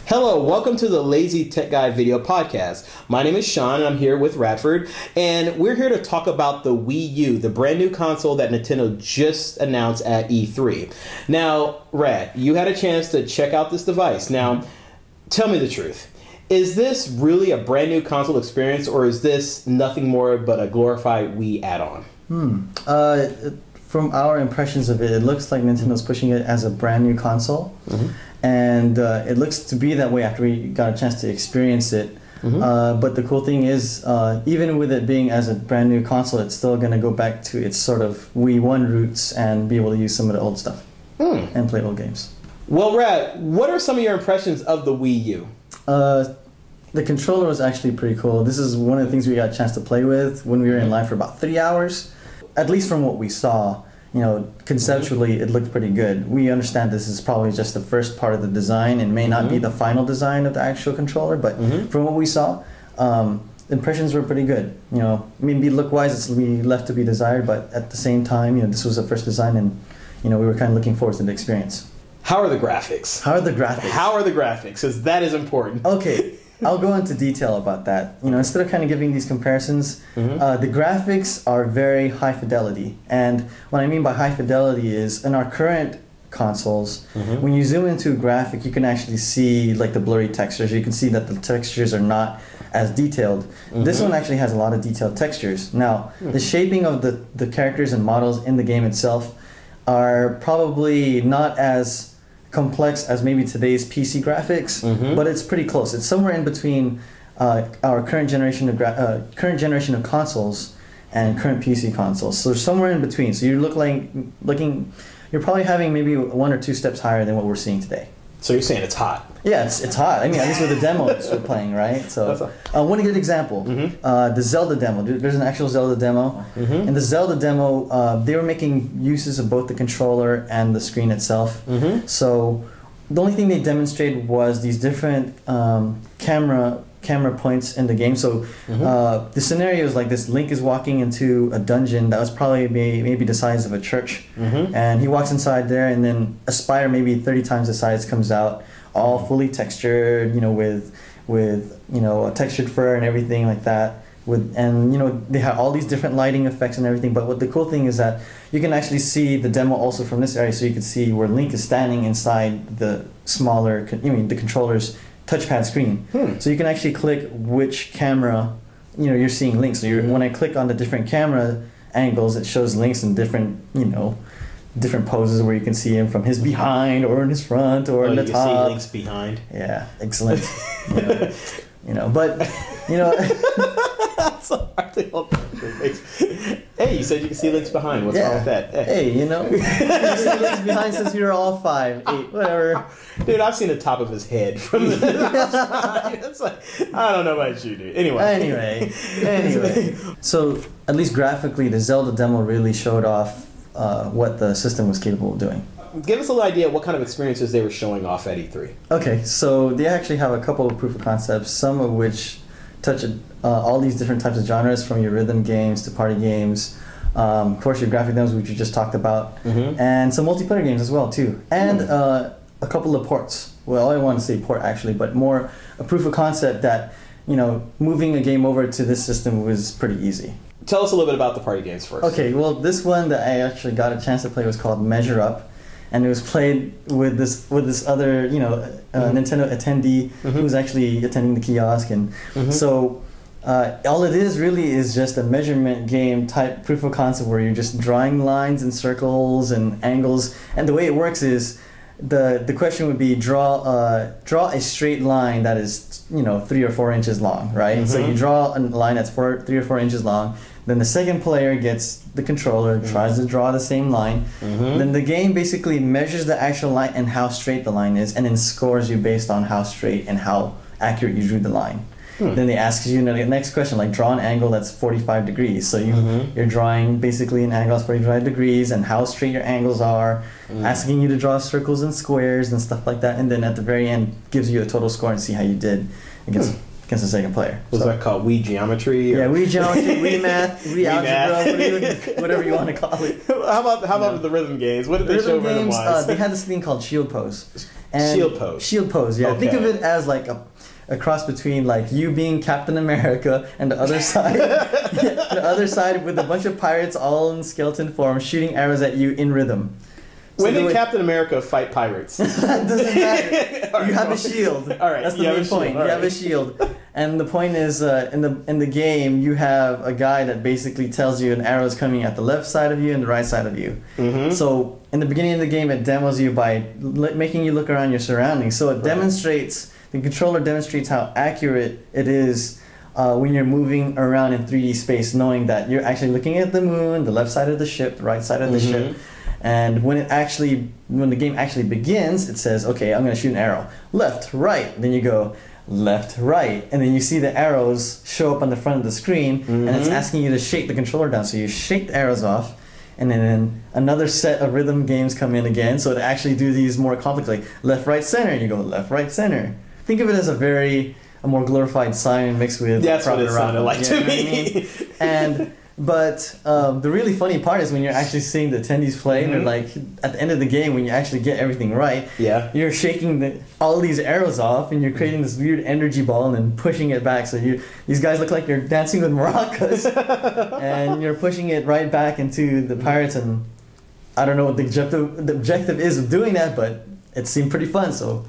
Hello, welcome to the Lazy Tech Guy video podcast. My name is Sean, and I'm here with Radford, and we're here to talk about the Wii U, the brand new console that Nintendo just announced at E3. Now, Rad, you had a chance to check out this device. Now, tell me the truth. Is this really a brand new console experience, or is this nothing more but a glorified Wii add-on? From our impressions of it, it looks like Nintendo's pushing it as a brand new console. And it looks to be that way after we got a chance to experience it. But the cool thing is, even with it being as a brand new console, it's still going to go back to its sort of Wii 1 roots and be able to use some of the old stuff and play old games. Well, Rad, what are some of your impressions of the Wii U? The controller was actually pretty cool. This is one of the things we got a chance to play with when we were in line for about 3 hours. At least from what we saw, you know, conceptually it looked pretty good. We understand this is probably just the first part of the design and may not be the final design of the actual controller, but from what we saw, impressions were pretty good. You know, maybe look-wise it's left to be desired, but at the same time, you know, this was the first design and, you know, we were kind of looking forward to the experience. How are the graphics? How are the graphics? How are the graphics? Because that is important. Okay. I'll go into detail about that. You know, instead of kind of giving these comparisons, the graphics are very high fidelity. And what I mean by high fidelity is in our current consoles, when you zoom into a graphic, you can actually see like the blurry textures. You can see that the textures are not as detailed. This one actually has a lot of detailed textures. Now, the shaping of the characters and models in the game itself are probably not as complex as maybe today's PC graphics, but it's pretty close. It's somewhere in between our current generation of consoles and current PC consoles. So somewhere in between. So you're you're probably having maybe 1 or 2 steps higher than what we're seeing today. So you're saying it's hot? Yeah, it's hot. I mean, at least with the demos we're playing, right? So one good example, the Zelda demo. There's an actual Zelda demo. In the Zelda demo, they were making uses of both the controller and the screen itself. So the only thing they demonstrated was these different camera points in the game. So the scenario is like this: Link is walking into a dungeon that was probably maybe the size of a church, and he walks inside there, and then a spire maybe 30 times the size comes out, all fully textured, you know, with you know, textured fur and everything like that. And you know, they have all these different lighting effects and everything. But what the cool thing is that you can actually see the demo also from this area, so you can see where Link is standing inside the smaller, the controller's touchpad screen. So you can actually click which camera, you know, you're seeing Link. So when I click on the different camera angles, it shows Links in different, you know, different poses where you can see him from his behind or in his front or in the top. You can see Link's behind. Yeah, excellent. you know, but you know. Hey, you said you can see Link's behind. What's wrong with that? Hey, you know, you see Link's behind since we were all 5, 8, whatever. Dude, I've seen the top of his head from the. It's like, I don't know about you, dude. Anyway. So at least graphically, the Zelda demo really showed off what the system was capable of doing. Give us a little idea of what kind of experiences they were showing off at E3. Okay, so they actually have a couple of proof of concepts, some of which touch all these different types of genres, from your rhythm games to party games, of course your graphic demos, which you just talked about, and some multiplayer games as well too, and a couple of ports. Well, I don't want to say port actually, but more a proof of concept that, you know, moving a game over to this system was pretty easy. Tell us a little bit about the party games first. Okay, well, this one that I actually got a chance to play was called Measure Up, and it was played with this other, you know, Nintendo attendee who was actually attending the kiosk, and so all it is really is just a measurement game type proof of concept where you're just drawing lines and circles and angles, and the way it works is the question would be draw a straight line that is, you know, 3 or 4 inches long, right? So you draw a line that's 3 or 4 inches long. Then the second player gets the controller, tries to draw the same line. Then the game basically measures the actual line and how straight the line is, and then scores you based on how straight and how accurate you drew the line. Then they ask you, the next question, like draw an angle that's 45 degrees. So you're drawing basically an angle that's 45 degrees and how straight your angles are, asking you to draw circles and squares and stuff like that. And then at the very end, gives you a total score and see how you did against the second player. Was that called Wii Geometry? Yeah, Wii Geometry, Wii Math, Wii Algebra, whatever you want to call it. How about the rhythm games? What did they show rhythm-wise? They had this thing called Shield Pose. And shield pose. Shield pose, yeah. Okay. Think of it as like a cross between like you being Captain America and the other side, the other side with a bunch of pirates all in skeleton form shooting arrows at you in rhythm. So when did Captain America fight pirates? That doesn't matter. Right, you have a shield. All right, that's the main point. You have a shield, and the point is in the game you have a guy that basically tells you an arrow is coming at the left side of you and the right side of you. Mm-hmm. So in the beginning of the game, it demos you by making you look around your surroundings. So it demonstrates. The controller demonstrates how accurate it is when you're moving around in 3D space, knowing that you're actually looking at the moon, the left side of the ship, the right side of the ship. And when the game actually begins, it says, okay, I'm going to shoot an arrow. Left, right. Then you go left, right. And then you see the arrows show up on the front of the screen, and it's asking you to shake the controller down. So you shake the arrows off, and then another set of rhythm games come in again. So to actually do these more complex, like left, right, center, you go left, right, center. Think of it as a more glorified sign mixed with that's what it sounded like to me. But the really funny part is when you're actually seeing the attendees play, and they're like, at the end of the game, when you actually get everything right, you're shaking all these arrows off, and you're creating this weird energy ball and then pushing it back. So these guys look like you're dancing with maracas, and you're pushing it right back into the pirates. And I don't know what the objective is of doing that, but it seemed pretty fun. So,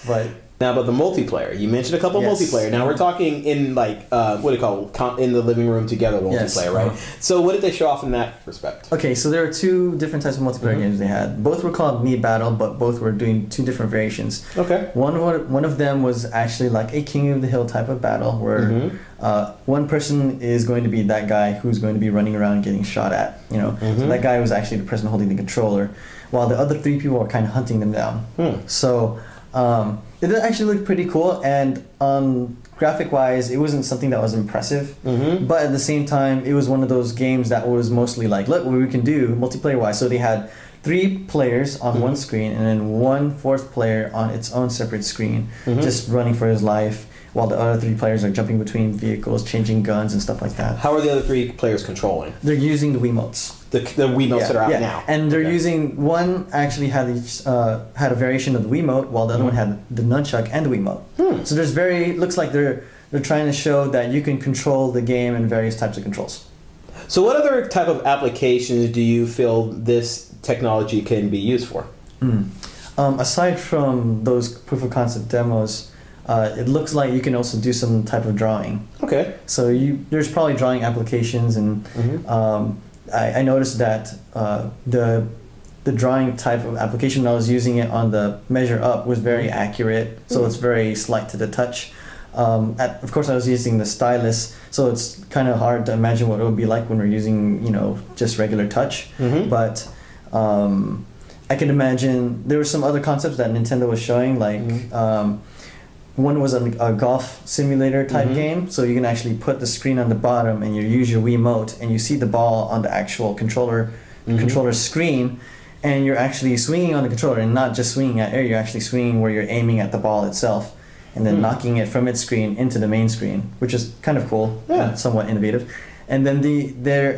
but. Now, about the multiplayer, you mentioned a couple multiplayer. Now we're talking in like what do you call in the living room together multiplayer, right? So what did they show off in that respect? Okay, so there are two different types of multiplayer games they had. Both were called Me Battle, but both were doing two different variations. Okay. One of them was actually like a King of the Hill type of battle, where one person is going to be that guy who's going to be running around getting shot at. So that guy was actually the person holding the controller, while the other three people are kind of hunting them down. So. It actually looked pretty cool, and graphic-wise, it wasn't something that was impressive. But at the same time, it was one of those games that was mostly like, look what we can do multiplayer-wise. So they had 3 players on one screen, and then one fourth player on its own separate screen, just running for his life, while the other 3 players are jumping between vehicles, changing guns, and stuff like that. How are the other 3 players controlling? They're using the Wiimotes. The Wiimotes that are out now. And they're using, one actually had a variation of the Wiimote, while the other one had the nunchuck and the Wiimote. So there's looks like they're trying to show that you can control the game in various types of controls. So what other type of applications do you feel this technology can be used for? Aside from those proof of concept demos, it looks like you can also do some type of drawing. Okay. So there's probably drawing applications, and I noticed that the drawing type of application, when I was using it on the Measure Up, was very accurate. So it's very slight to the touch. Of course, I was using the stylus, so it's kind of hard to imagine what it would be like when we're using, just regular touch. But I can imagine there were some other concepts that Nintendo was showing, like one was a golf simulator type game, so you can actually put the screen on the bottom and you use your Wiimote and you see the ball on the actual controller screen, and you're actually swinging on the controller and not just swinging at air, you're actually swinging where you're aiming at the ball itself and then knocking it from its screen into the main screen, which is kind of cool and somewhat innovative. And then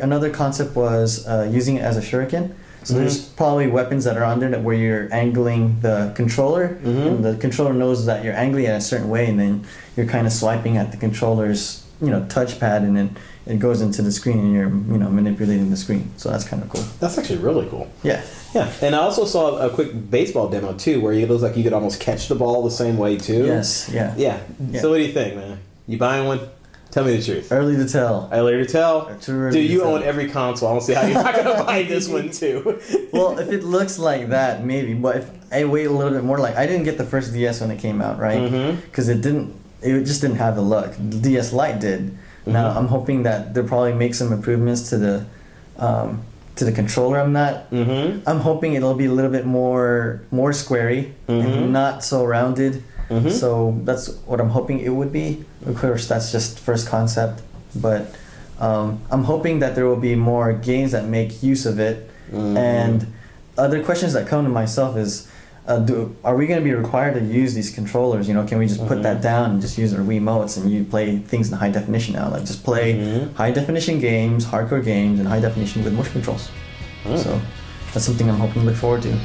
another concept was using it as a shuriken. So there's probably weapons that are on there where you're angling the controller, and the controller knows that you're angling at a certain way, and then you're kind of swiping at the controller's touchpad, and then it goes into the screen, and you're manipulating the screen. So that's kind of cool. That's actually really cool. Yeah. Yeah, and I also saw a quick baseball demo too, where it looks like you could almost catch the ball the same way too. Yes. Yeah. Yeah. So what do you think, man? You buying one? Tell me the truth. Early to tell. Early to tell? Dude, you own every console. I don't see how you're not going to buy this one too. Well, if it looks like that, maybe. But if I wait a little bit more, like I didn't get the first DS when it came out, right? Because it just didn't have the look. The DS Lite did. Now I'm hoping that they'll probably make some improvements to the controller. I'm hoping it'll be a little bit more squarey and not so rounded. So that's what I'm hoping it would be. Of course, that's just first concept, but I'm hoping that there will be more games that make use of it. And other questions that come to myself is, are we going to be required to use these controllers? Can we just put that down and just use our Wiimotes and you play things in high definition now? Like just play high definition games, hardcore games in high definition with motion controls. So that's something I'm hoping to look forward to.